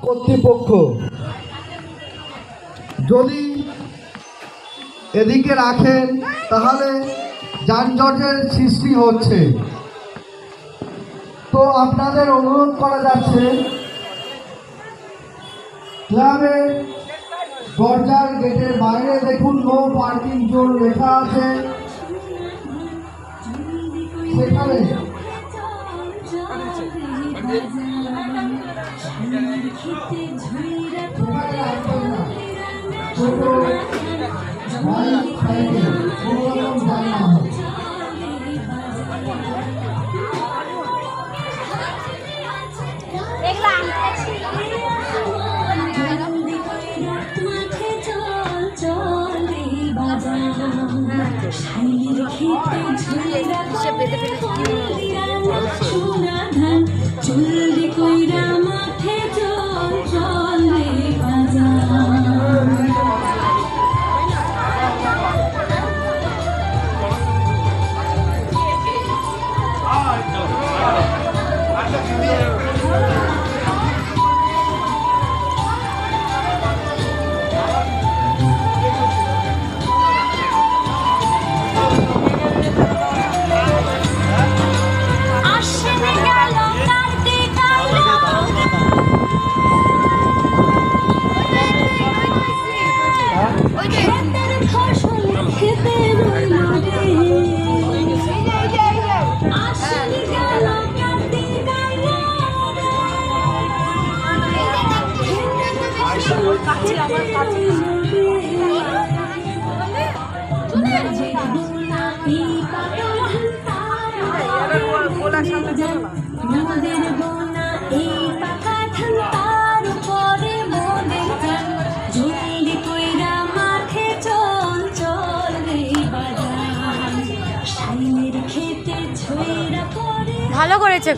কর্তৃপক্ষ যদি এদিকে রাখেন তাহলে যানজটের সৃষ্টি হচ্ছে। তো আপনাদের অনুরোধ করা যাচ্ছে ক্লাবের দরজার গেটের বাইরে দেখুন নো পার্কিং জোন লেখা আছে, সেখানে ছোট বাইক সাইকেল কোনো রকম যানবাহন ভালো করেছে।